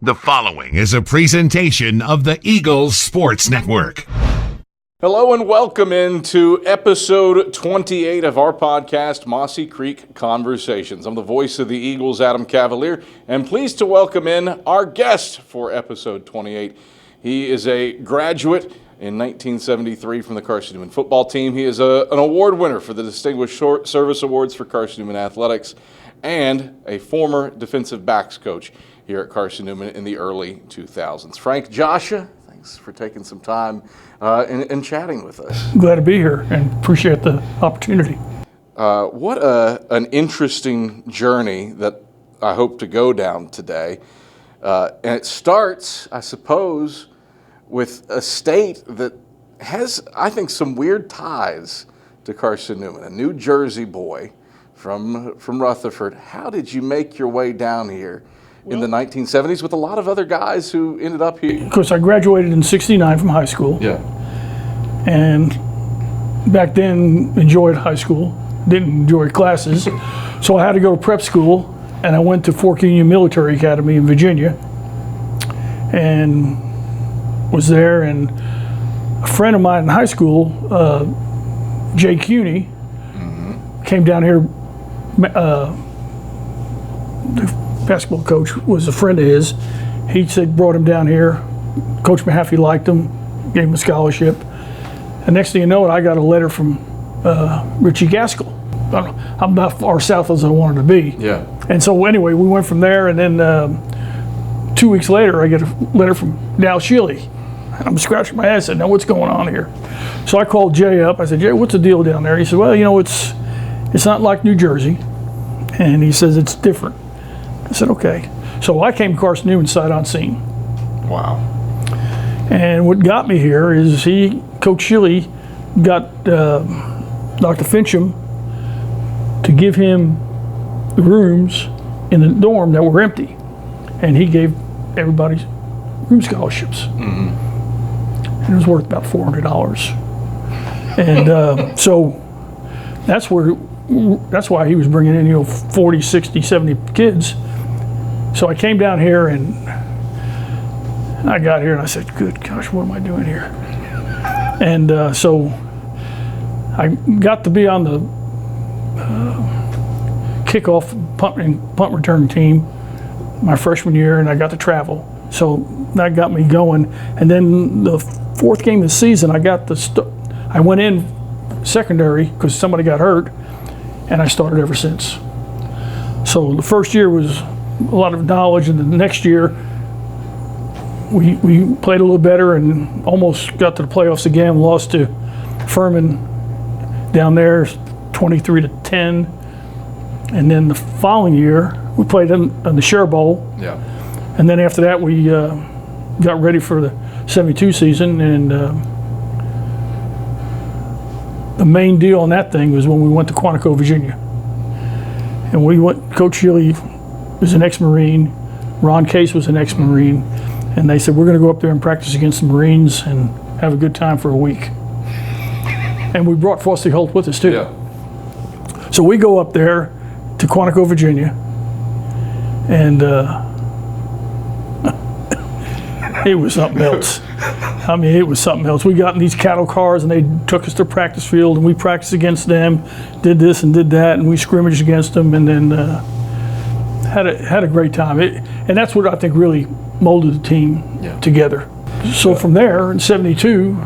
The following is a presentation of the Eagles Sports Network. Hello and welcome into episode 28 of our podcast, Mossy Creek Conversations. I'm the voice of the Eagles, Adam Cavalier, and pleased to welcome in our guest for episode 28. He is a graduate in 1973 from the Carson-Newman football team. He is an award winner for the Distinguished Service Awards for Carson-Newman Athletics and a former defensive backs coach here at Carson-Newman in the early 2000s. Frank Gioscia, thanks for taking some time and chatting with us. Glad to be here and appreciate the opportunity. What an interesting journey that I hope to go down today. And it starts, I suppose, with a state that has, I think, some weird ties to Carson-Newman, a New Jersey boy from Rutherford. How did you make your way down here in the 1970s with a lot of other guys who ended up here? Of course, I graduated in '69 from high school. Yeah. And back then, enjoyed high school, didn't enjoy classes. So I had to go to prep school, and I went to Fort Union Military Academy in Virginia and was there. And a friend of mine in high school, Jay Cuny, came down here. The basketball coach was a friend of his. He said, brought him down here. Coach Mahaffey liked him, gave him a scholarship. And next thing you know, I got a letter from Richie Gaskell. I'm not far south as I wanted to be. Yeah. And so anyway, we went from there, and then 2 weeks later, I get a letter from Dal Shealy. I'm scratching my head. I said, now what's going on here? So I called Jay up. I said, Jay, what's the deal down there? He said, well, you know, it's not like New Jersey. And he says, it's different. I said, okay. So I came to Carson-Newman sight unseen. Wow. And what got me here is Coach Shealy got Dr. Fincham to give him the rooms in the dorm that were empty. And he gave everybody room scholarships. Mm-hmm. And it was worth about $400. And so that's why he was bringing in, 40, 60, 70 kids. So I came down here and I got here and I said, good gosh, what am I doing here? And so I got to be on the kickoff punt return team my freshman year, and I got to travel. So that got me going. And then the fourth game of the season, I went in secondary because somebody got hurt, and I started ever since. So the first year was a lot of knowledge, and the next year we played a little better and almost got to the playoffs again. Lost to Furman down there 23-10. And then the following year we played in the Share Bowl. Yeah. And then after that we got ready for the 72 season, and the main deal on that thing was when we went to Quantico, Virginia. And Coach Shealy was an ex-Marine, Ron Case was an ex-Marine, and they said, we're going to go up there and practice against the Marines and have a good time for a week. And we brought Frosty Holt with us too. Yeah. So we go up there to Quantico, Virginia, and it was something else. I mean, it was something else. We got in these cattle cars, and they took us to practice field, and we practiced against them, did this and did that, and we scrimmaged against them, and then had a great time. And that's what I think really molded the team together. So from there, in '72,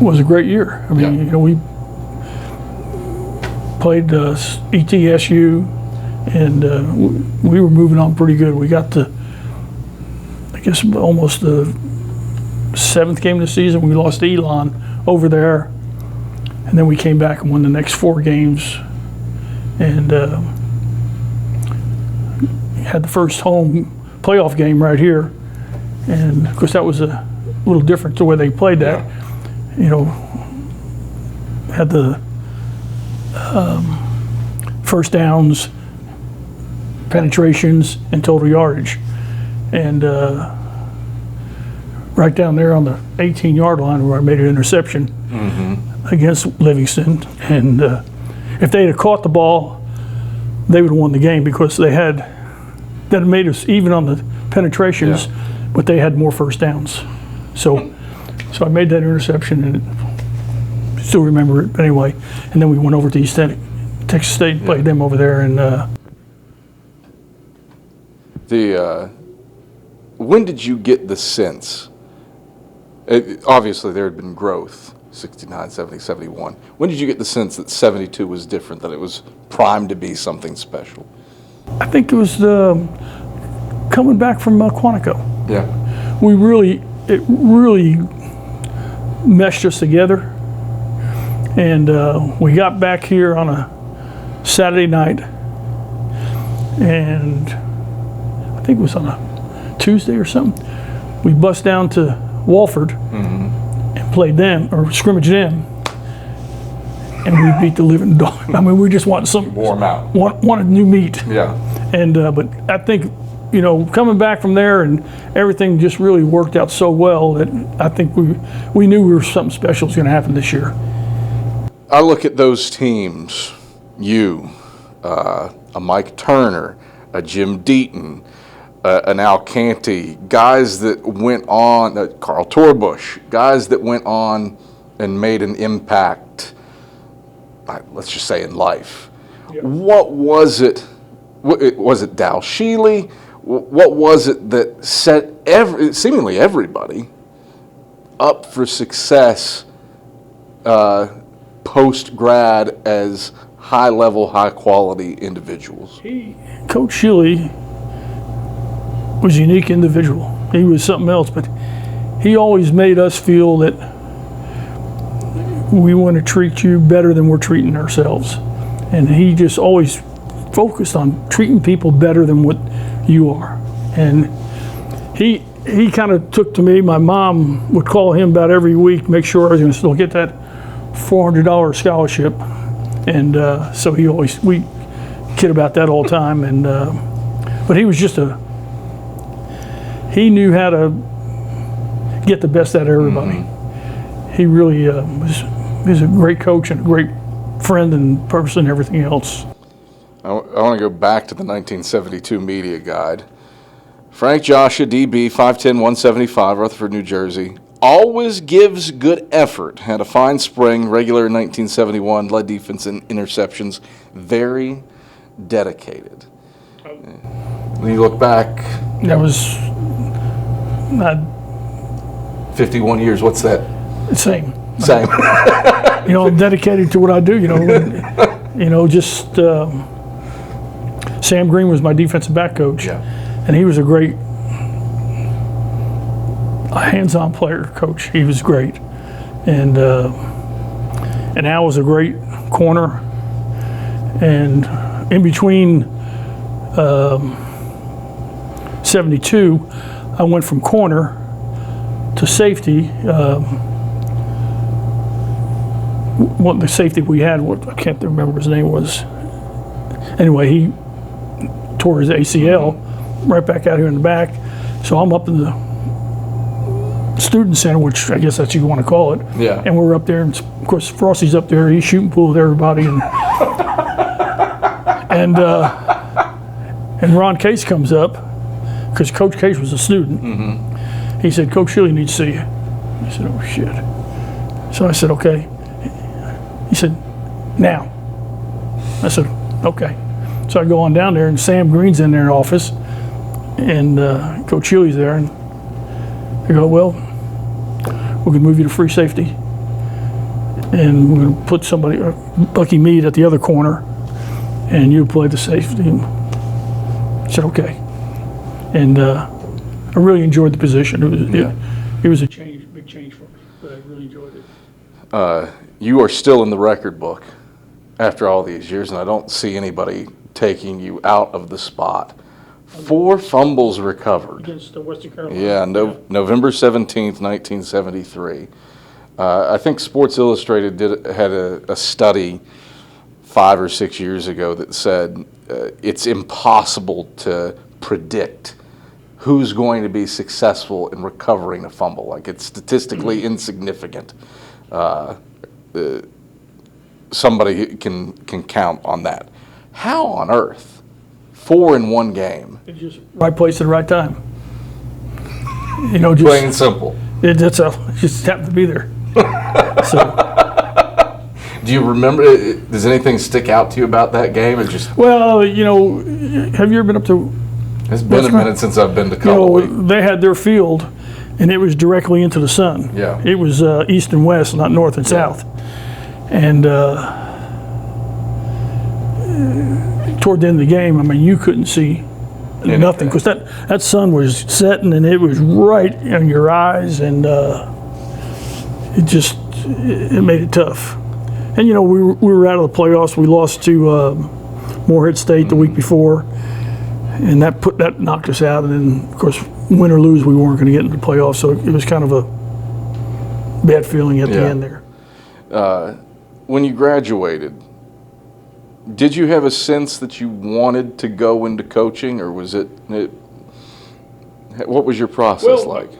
was a great year. I mean, we played ETSU, and we were moving on pretty good. We got to, I guess, almost the 7th game of the season. We lost to Elon over there, and then we came back and won the next 4 games, and had the first home playoff game right here. And of course that was a little different the way they played that. Had the first downs, penetrations, and total yardage. And right down there on the 18-yard line where I made an interception against Livingston. And if they had caught the ball, they would have won the game because they had that made us even on the penetrations, but they had more first downs. So I made that interception, and still remember it. But anyway, and then we went over to Texas State and played them over there. And when did you get the sense? Obviously, there had been growth, 69, 70, 71. When did you get the sense that 72 was different, that it was primed to be something special? I think it was coming back from Quantico. Yeah. It really meshed us together. And we got back here on a Saturday night, and I think it was on a Tuesday or something. We bust down to Walford and played them, or scrimmaged them, and we beat the living dog. I mean, we just wanted some Warm out. wanted new meat. Yeah. And but I think, coming back from there, and everything just really worked out so well that I think we knew something special was going to happen this year. I look at those teams, a Mike Turner, a Jim Deaton, an Al Canty, guys that went on, Carl Torbush, guys that went on and made an impact, let's just say in life. Yeah. What was it? Was it Dal Sheely? What was it that set seemingly everybody up for success post-grad as high-level, high-quality individuals? Coach Sheely was a unique individual. He was something else, but he always made us feel that we want to treat you better than we're treating ourselves. And he just always focused on treating people better than what you are. And he kind of took to me. My mom would call him about every week, make sure I was going to still get that $400 scholarship. And so we kid about that all the time. And but he was just he knew how to get the best out of everybody. He really was a great coach and a great friend and person and everything else. I want to go back to the 1972 media guide. Frank Gioscia, DB, 5'10", 175, Rutherford, New Jersey. Always gives good effort. Had a fine spring, regular in 1971, led defense in interceptions. Very dedicated. When you look back... That was... not 51 years, what's that? Same. Same. I'm dedicated to what I do, just... Sam Green was my defensive back coach, and he was a great hands-on player coach. He was great, and Al was a great corner. And in between 72, I went from corner to safety. What the safety we had, I can't remember what his name was. Anyway, he tore his ACL right back out here in the back. So I'm up in the student center, which I guess that's what you want to call it. Yeah. And we're up there, and of course Frosty's up there. He's shooting pool with everybody, and Ron Case comes up because Coach Case was a student. He said, "Coach Sheely needs to see you." I said, "Oh shit." So I said, "Okay." He said, "Now." I said, "Okay." So I go on down there, and Sam Green's in their office, and Coach Sheely's there, and they go, "Well, we're gonna move you to free safety, and we're gonna put somebody, Bucky Mead, at the other corner, and you play the safety." I said, "Okay," and I really enjoyed the position. It was a big change for me, but I really enjoyed it. You are still in the record book after all these years, and I don't see anybody taking you out of the spot. 4 fumbles recovered. Against Western Carolina. Yeah, November 17th, 1973. I think Sports Illustrated had a study 5 or 6 years ago that said it's impossible to predict who's going to be successful in recovering a fumble. Like, it's statistically insignificant. Somebody can count on that. How on earth, 4 in one game. It's just right place at the right time. You know, just Plain and simple. it just happened to be there. So, Do you remember? Does anything stick out to you about that game? It just well, you know, have you ever been up to? it's been a minute since I've been to You know, Callaway. they had their field, and it was directly into the sun. Yeah. It was east and west, not north and south. And toward the end of the game, I mean, you couldn't see nothing because that sun was setting, and it was right in your eyes, and it made it tough. And you know, we were out of the playoffs. We lost to Morehead State the week before, and that knocked us out. And then, of course, win or lose, we weren't going to get into the playoffs. So it was kind of a bad feeling at the end there. When you graduated, did you have a sense that you wanted to go into coaching, or was it what was your process like?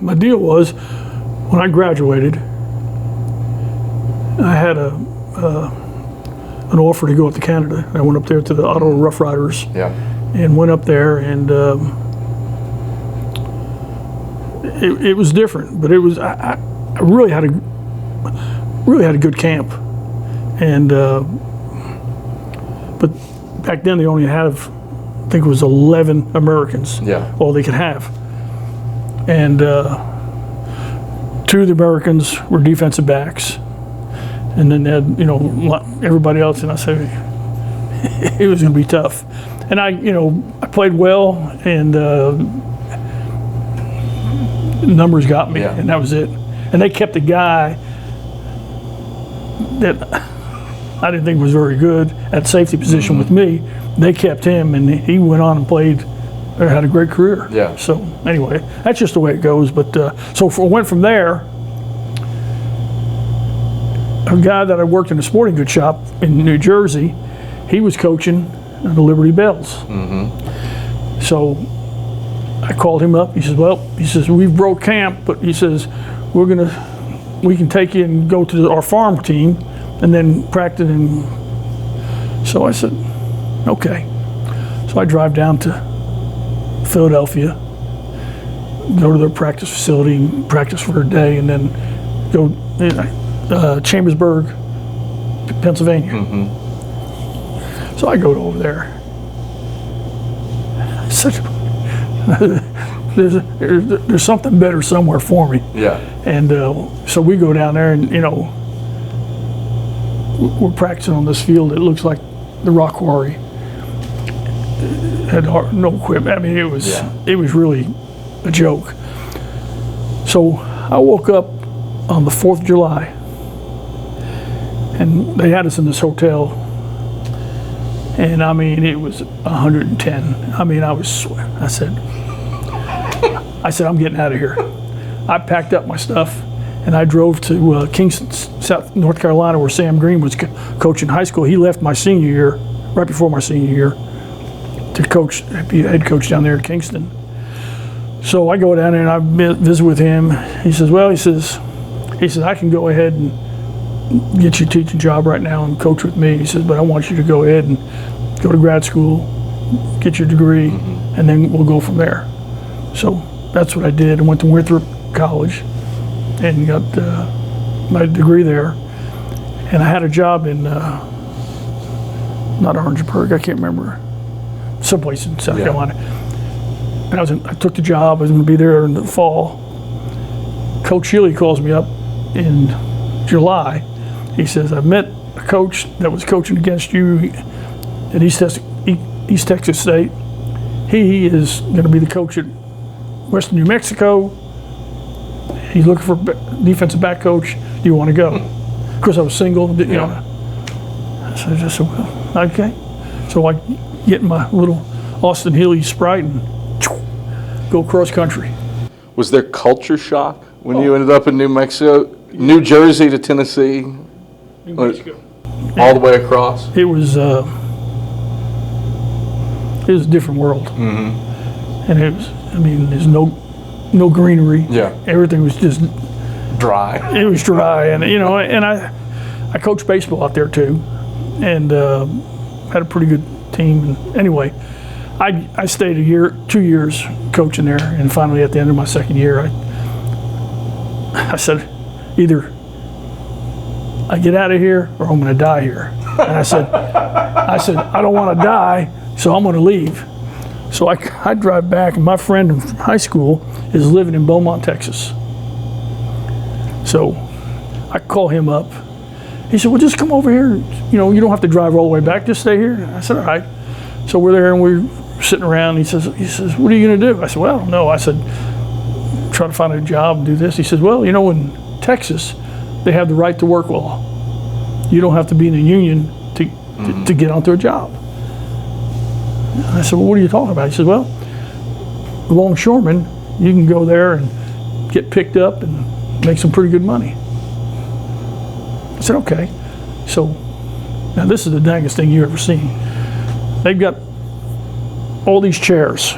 My deal was, when I graduated, I had an offer to go up to Canada. I went up there to the Ottawa Rough Riders. Yeah. And went up there, and it was different, but it was I really had a good camp, and but back then they only had, I think it was 11 Americans. Yeah. All they could have, and 2 of the Americans were defensive backs, and then they had, you know, everybody else, and I said it was going to be tough. And I played well, and numbers got me, and that was it. And they kept a guy that I didn't think was very good at safety position with me. They kept him, and he went on and played, or had a great career. Yeah. So anyway, that's just the way it goes. But went from there. A guy that I worked in a sporting goods shop in New Jersey, he was coaching the Liberty Bells. So I called him up. He says, "We've broke camp, but he says we can take you and go to our farm team, and then practice." And so I said, "Okay." So I drive down to Philadelphia, go to their practice facility, and practice for a day, and then go Chambersburg, Pennsylvania. So I go over there. There's something better somewhere for me. Yeah. And so we go down there, and we're practicing on this field. It looks like the rock quarry. Had no equipment. I mean, it was really a joke. So I woke up on the 4th of July, and they had us in this hotel. And I mean, it was 110. I mean, I was sweating. I said, I'm getting out of here. I packed up my stuff, and I drove to Kingston, North Carolina, where Sam Green was coaching high school. He left my senior year, right before my senior year, to be head coach down there at Kingston. So I go down there and I visit with him. He says, I can go ahead and get you a teaching job right now and coach with me. He says, but I want you to go ahead and go to grad school, get your degree, and then we'll go from there. So that's what I did. I went to Winthrop College and got my degree there. And I had a job in, not Orangeburg, I can't remember, someplace in South Carolina. And I took the job. I was going to be there in the fall. Coach Healy calls me up in July. He says, I've met a coach that was coaching against you at East Texas State. He is going to be the coach at Western New Mexico. He's looking for a defensive back coach. Do you want to go? Of course, I was single. So I just said, well, okay. So I get my little Austin Healy Sprite and go cross country. Was there culture shock when you ended up in New Mexico, New Jersey to Tennessee? New Mexico. All the way across? It was a different world. And it was, I mean, there's no greenery. Yeah. Everything was just Dry. It was dry, and and I coached baseball out there too, and had a pretty good team. And anyway, I stayed 2 years coaching there, and finally at the end of my second year, I said, either I get out of here or I'm going to die here. And I said, I don't want to die, so I'm going to leave. So I drive back, and my friend from high school is living in Beaumont, Texas. So I call him up. He said, well, just come over here. You know, you don't have to drive all the way back. Just stay here. I said, all right. So we're there, and we're sitting around. He says, what are you going to do? I said, well, I don't know. I said, try to find a job and do this. He says, well, you know, in Texas, they have the right to work law. You don't have to be in a union to get onto a job. I said, well, what are you talking about? He says, well, longshoremen, you can go there and get picked up and make some pretty good money. I said, okay. So now this is the dangest thing you've ever seen. They've got all these chairs,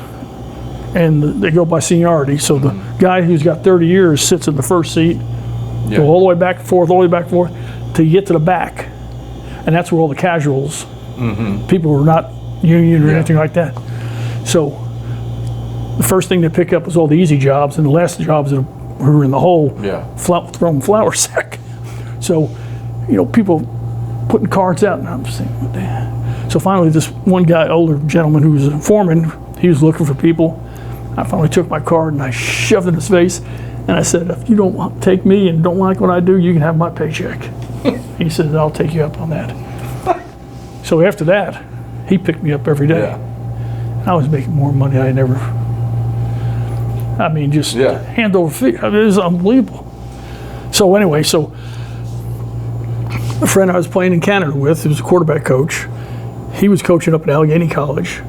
and they go by seniority. So the guy who's got 30 years sits in the first seat, go all the way back and forth, all the way back and forth, till you get to the back. And that's where all the casuals, people who are not union or anything like that. So the first thing they pick up was all the easy jobs, and the last jobs who were in the hole, throwing flour sack. So, you know, people putting cards out, and I'm saying, what the hell? So finally, this one guy, older gentleman who was a foreman, he was looking for people. I finally took my card and I shoved it in his face, and I said, if you don't take me and don't like what I do, you can have my paycheck. He said, I'll take you up on that. So after that, he picked me up every day. I was making more money than I never, just hand over feet. It was unbelievable. So anyway, a friend I was playing in Canada with, who was a quarterback coach, he was coaching up at Allegheny College.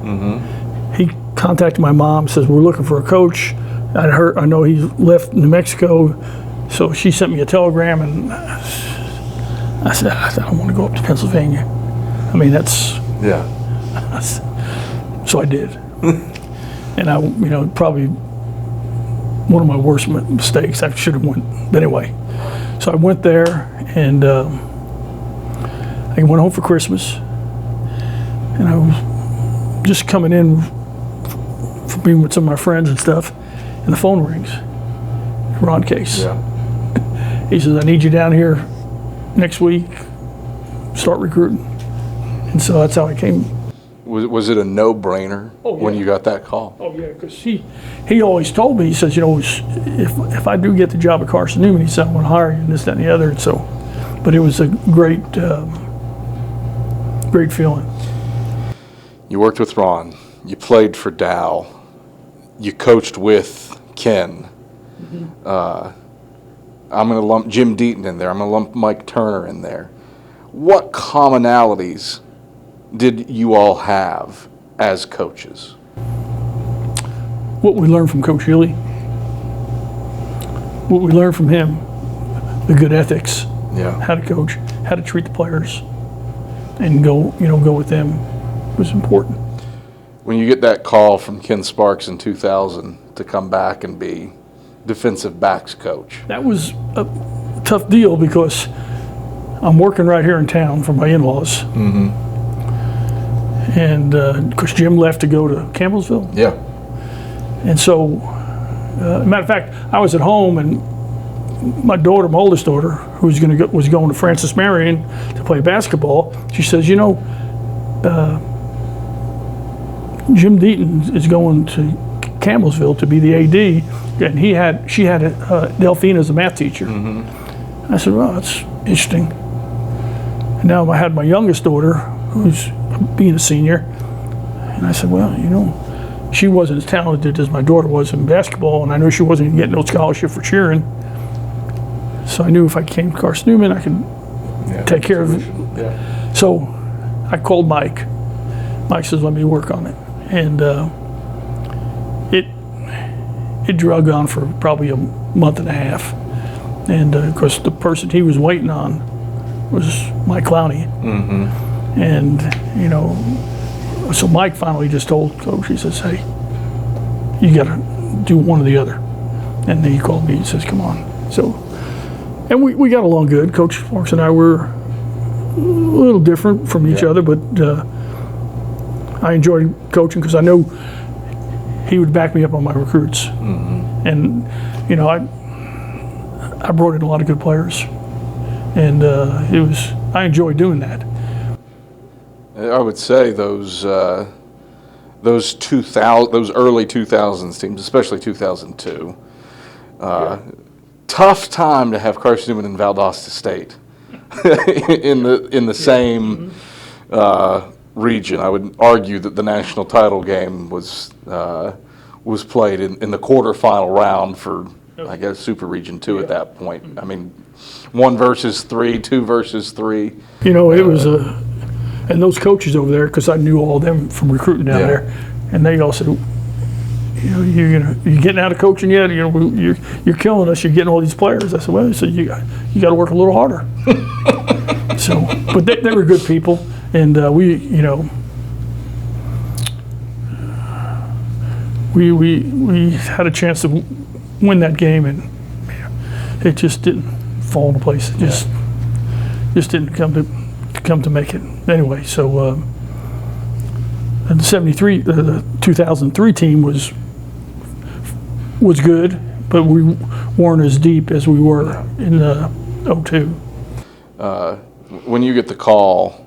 He contacted my mom, says, we're looking for a coach. I know he left New Mexico, so she sent me a telegram, and I said, I don't want to go up to Pennsylvania. I mean, that's... So I did. And probably one of my worst mistakes. I should have went. But anyway, so I went there, and I went home for Christmas, and I was just coming in from being with some of my friends and stuff, and the phone rings. Ron Case. He says, I need you down here next week, start recruiting. And so that's how I came. Was it a no-brainer when you got that call? Oh yeah, because he always told me, he says, you know, if I do get the job at Carson-Newman, he said, I'm going to hire you, and this, that, and the other. And so, but it was a great feeling. You worked with Ron. You played for Dow. You coached with Ken. I'm going to lump Jim Deaton in there. I'm going to lump Mike Turner in there. What commonalities did you all have as coaches? What we learned from Coach Healy, what we learned from him, the good ethics, how to coach, how to treat the players, and go with them was important. When you get that call from Ken Sparks in 2000 to come back and be defensive backs coach, that was a tough deal because I'm working right here in town for my in-laws. And of course, Jim left to go to Campbellsville. And so, matter of fact, I was at home, and my oldest daughter, who was going to Francis Marion to play basketball, she says, you know, Jim Deaton is going to Campbellsville to be the AD, and she had Delphine as a math teacher. I said, well, that's interesting. And now I had my youngest daughter, who's being a senior, and I said, well, you know, she wasn't as talented as my daughter was in basketball, and I knew she wasn't getting no scholarship for cheering. So I knew if I came to Carson-Newman, I could take care of it. So I called Mike. Mike says, let me work on it. And it drug on for probably a month and a half. And of course, the person he was waiting on was Mike Clowney. And, you know, so Mike finally just told Coach, he says, hey, you got to do one or the other. And then he called me and says, come on. So, and we got along good. Coach Sparks and I were a little different from each other, but I enjoyed coaching because I know he would back me up on my recruits. And, you know, I brought in a lot of good players. And I enjoyed doing that. I would say those early 2000s teams, especially 2002, tough time to have Carson-Newman and Valdosta State in the same region. I would argue that the national title game was played in the quarterfinal round for, I guess, Super Region 2 at that point. I mean, 1 versus 3, 2 versus 3. You know, it was and those coaches over there, because I knew all of them from recruiting down there, and they all said, you know, you're getting out of coaching yet? You know, you're killing us. You're getting all these players. I said, well, you got to work a little harder. So, but they were good people, and we had a chance to win that game, and it just didn't fall into place. It just didn't come to make it anyway. So the 2003 team was good, but we weren't as deep as we were in 02. When you get the call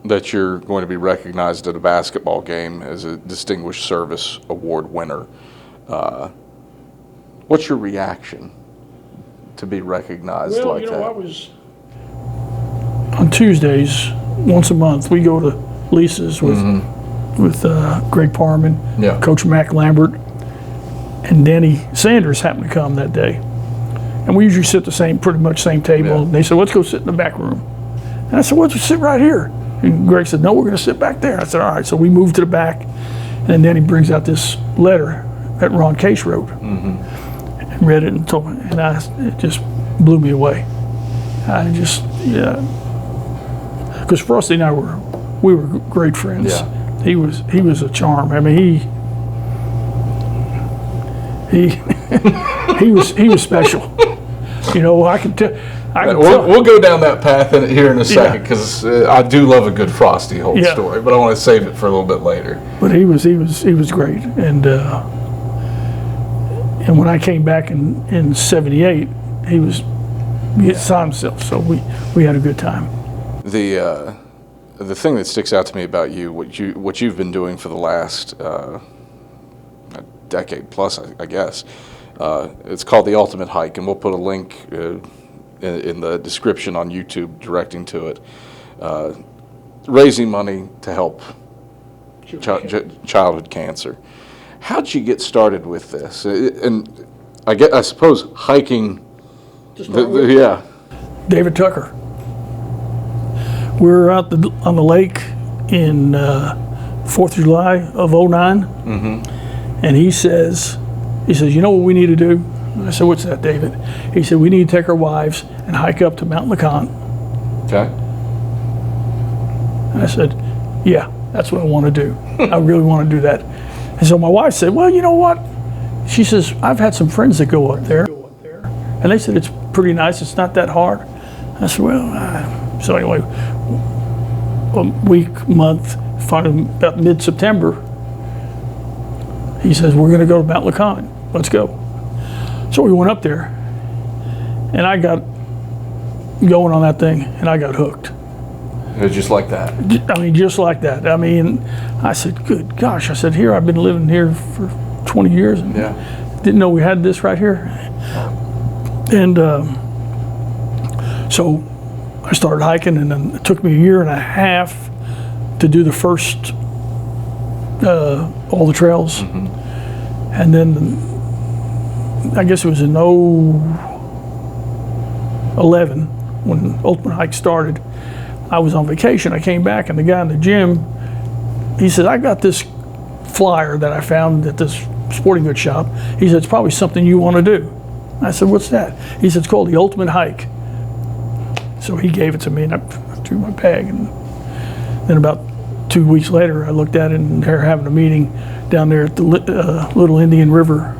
that you're going to be recognized at a basketball game as a Distinguished Service Award winner, what's your reaction to be recognized like that? I was on Tuesdays once a month. We go to Lisa's with Greg Parman, Coach Mac Lambert, and Danny Sanders happened to come that day. And we usually sit pretty much same table. And they said, let's go sit in the back room. And I said, well, let's sit right here. And Greg said, no, we're going to sit back there. I said, all right. So we moved to the back. And then he brings out this letter that Ron Case wrote. And read it and told me. And it just blew me away. Because Frosty and I we were great friends. Yeah. He was a charm. I mean, he was special. You know, I can tell. We'll go down that path here in a second, because I do love a good Frosty story, but I want to save it for a little bit later. But he was great, and when I came back in '78, he saw himself. So we had a good time. The thing that sticks out to me about you, what you've been doing for the last decade plus, I guess, it's called The Ultimate Hike, and we'll put a link in the description on YouTube directing to it. Raising money to help childhood cancer. How'd you get started with this? And I suppose hiking. David Tucker. We were out on the lake in 4th of July of '09, and he says, you know what we need to do? I said, what's that, David? He said, we need to take our wives and hike up to Mount LeConte. Okay. And I said, yeah, that's what I want to do. I really want to do that. And so my wife said, well, you know what? She says, I've had some friends that go up there, and they said it's pretty nice. It's not that hard. I said, well, so anyway, a month, finally about mid-September, he says, we're going to go to Mount LeConte. Let's go. So we went up there, and I got going on that thing, and I got hooked. It was just like that? I mean, just like that. I mean, I said, good gosh. I said, here, I've been living here for 20 years, and didn't know we had this right here. And so I started hiking, and then it took me a year and a half to do the first, all the trails. And then I guess it was in 2011 when Ultimate Hike started. I was on vacation. I came back, and the guy in the gym, he said, I got this flyer that I found at this sporting goods shop. He said, it's probably something you want to do. I said, what's that? He said, it's called the Ultimate Hike. So he gave it to me, and I threw my bag. And then about 2 weeks later, I looked at it, and they're having a meeting down there at the Little Indian River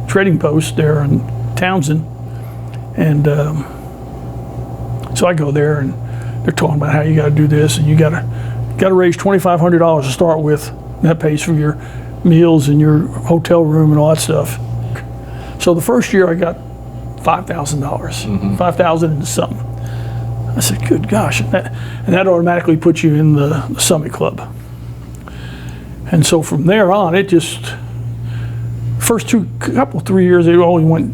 trading post there in Townsend. And so I go there, and they're talking about how you got to do this, and you got to raise $2,500 to start with That pays for your meals and your hotel room and all that stuff. So the first year I got $5,000, $5,000 and something. I said, good gosh, and that automatically puts you in the Summit Club. And so from there on, it just, first 3 years, it only went,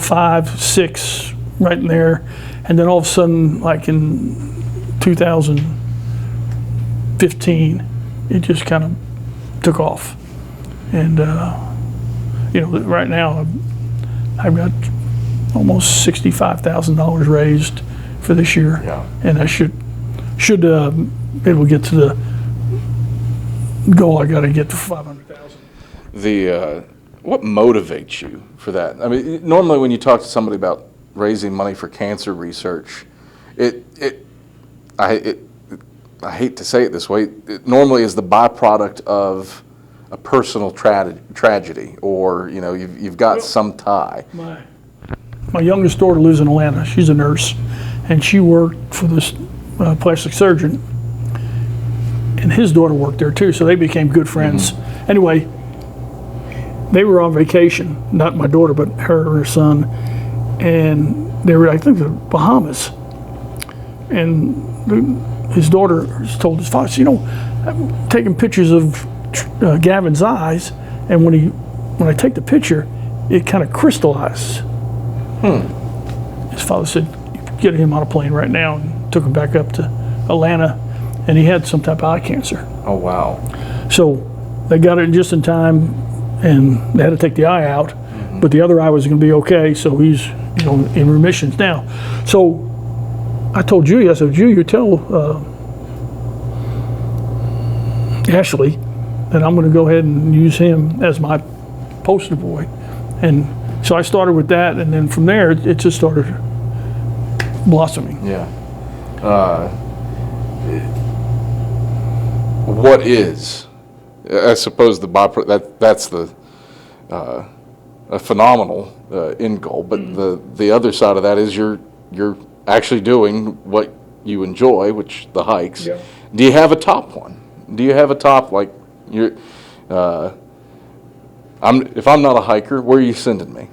5, 6, right in there. And then all of a sudden, like in 2015, it just kind of took off. And, right now, I've got almost $65,000 raised for this year. Yeah. And I should be able to get to the goal I got to get to 500,000. What motivates you for that? I mean, normally when you talk to somebody about raising money for cancer research, I hate to say it this way, it normally is the byproduct of a personal tragedy, or you've got some tie. My youngest daughter lives in Atlanta. She's a nurse, and she worked for this plastic surgeon, and his daughter worked there too, so they became good friends. Anyway, they were on vacation, not my daughter, but her and her son, and they were, I think, the Bahamas. And his daughter told his father, I'm taking pictures of Gavin's eyes, and when I take the picture, it kind of crystallizes. His father said, get him on a plane right now, and took him back up to Atlanta, and he had some type of eye cancer. Oh, wow. So they got it just in time, and they had to take the eye out, but the other eye was going to be okay, so he's in remissions now. So I told Julie, I said, Julie, you tell Ashley that I'm going to go ahead and use him as my poster boy. And so I started with that, and then from there it just started blossoming. Yeah. What is, I suppose, the byproduct, that's the a phenomenal end goal, but the other side of that is you're actually doing what you enjoy, which the hikes. Yeah. Do you have a top one? Do you have a top, like you're? If I'm not a hiker, where are you sending me?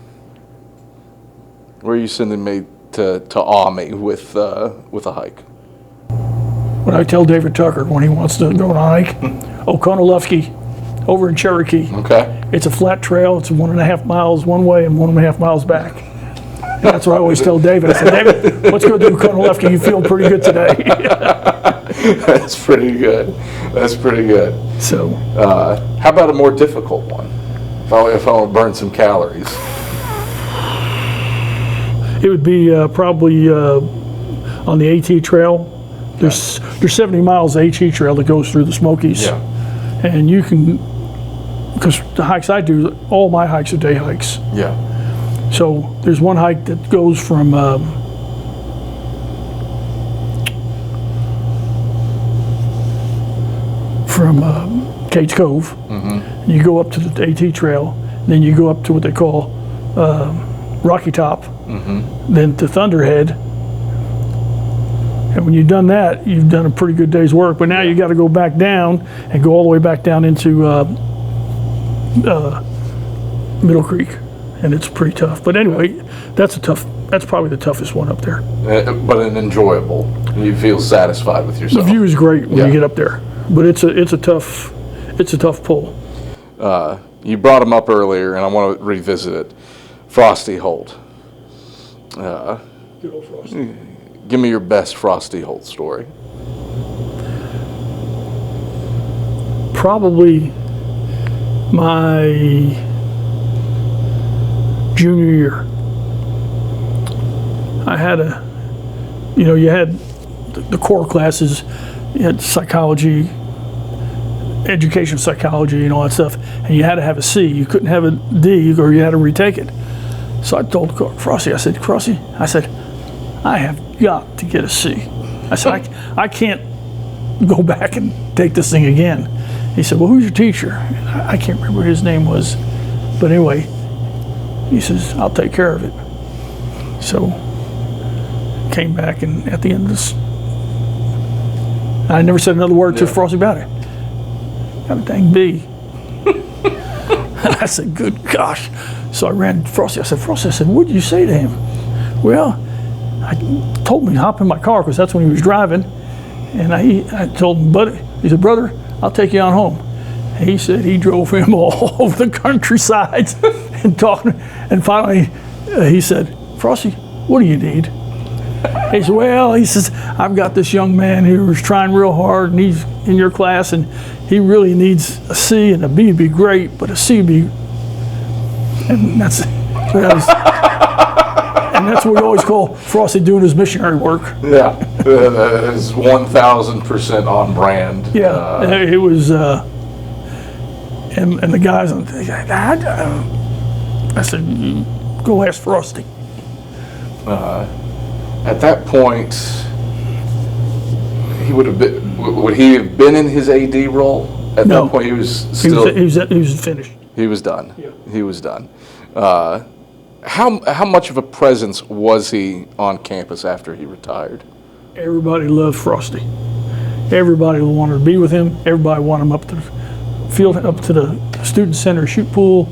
Where are you sending me to awe me with a hike? What I tell David Tucker when he wants to go on a hike, Oconaluftee, over in Cherokee. Okay. It's a flat trail. It's 1.5 miles one way and 1.5 miles back. And that's what I always tell David. I said, David, let's go do Oconaluftee. You feel pretty good today. That's pretty good. That's pretty good. So, how about a more difficult one? If I want to burn some calories. it would be probably on the AT trail. There's 70 miles of AT trail that goes through the Smokies. Yeah. And you can, because the hikes I do, all my hikes are day hikes. Yeah. So there's one hike that goes from Cates Cove. And you go up to the AT trail, then you go up to what they call Rocky Top, then to Thunderhead. And when you've done that, you've done a pretty good day's work. But now you got to go back down and go all the way back down into Middle Creek, and it's pretty tough. But anyway, that's probably the toughest one up there. But an enjoyable. You feel satisfied with yourself. The view is great when you get up there, but it's a tough pull. You brought him up earlier, and I want to revisit it. Frosty Holt. Good old Frosty. Give me your best Frosty Holt story. Probably my junior year. I had you had the core classes, you had psychology, education psychology and all that stuff, and you had to have a C. You couldn't have a D or you had to retake it. So I told Frosty, I said, I have got to get a C. I said, I can't go back and take this thing again. He said, well, who's your teacher? I can't remember what his name was. But anyway, he says, I'll take care of it. So came back, and at the end of this, I never said another word to Frosty about it. Got a dang B. I said, good gosh. So I ran to Frosty. I said, Frosty, what did you say to him? Well, I told him to hop in my car because that's when he was driving. And I told him, buddy, he said, brother, I'll take you on home. And he said he drove him all over the countryside and talking. And finally, he said, Frosty, what do you need? He said, well, he says, I've got this young man who was trying real hard and he's in your class and he really needs a C, and a B would be great, but a C would be, and that's what we always call Frosty doing his missionary work. Yeah, that is 1,000% on brand. Yeah, it was, and the guys, I said, go ask Frosty. At that point, would he have been in his AD role? At No. that point, he was still. He was finished. He was done. Yeah. He was done. How much of a presence was he on campus after he retired? Everybody loved Frosty. Everybody wanted to be with him. Everybody wanted him up to the field, up to the student center, shoot pool,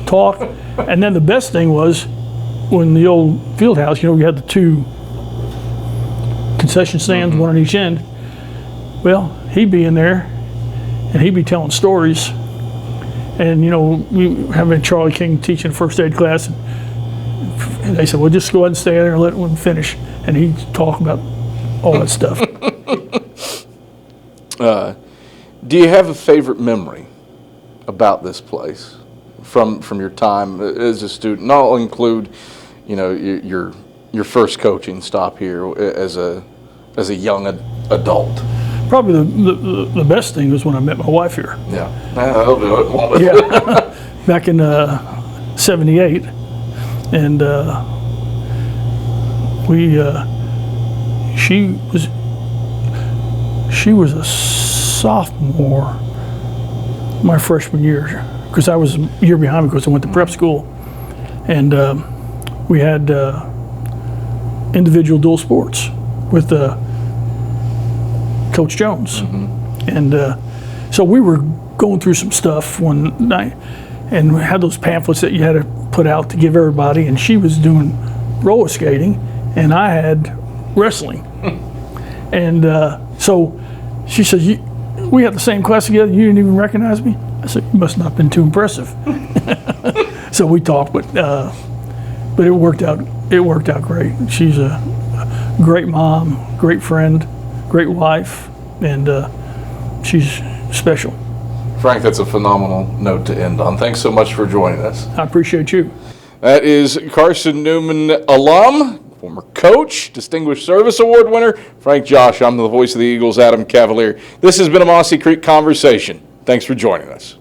talk. And then the best thing was when the old field house, we had the two concession stands, one on each end. Well, he'd be in there and he'd be telling stories. And, we having Charlie King teaching first aid class. And they said, well, just go ahead and stay there and let him finish. And he'd talk about all that stuff. Do you have a favorite memory about this place from your time as a student? And I'll include, your first coaching stop here as a young adult. Probably the best thing was when I met my wife here. Yeah, that'll do it, won't it? Yeah, back in '78, and she was a sophomore my freshman year, because I was a year behind because I went to prep school, and we had individual dual sports with Coach Jones. And so we were going through some stuff one night and we had those pamphlets that you had to put out to give everybody, and she was doing roller skating and I had wrestling. And so she said, we had the same class together, you didn't even recognize me? I said, you must not have been too impressive. So we talked, but it worked out great. She's a great mom, great friend, great wife, and she's special. Frank, that's a phenomenal note to end on. Thanks so much for joining us. I appreciate you. That is Carson-Newman alum, former coach, Distinguished Service Award winner, Frank Gioscia. I'm the voice of the Eagles, Adam Cavalier. This has been a Mossy Creek Conversation. Thanks for joining us.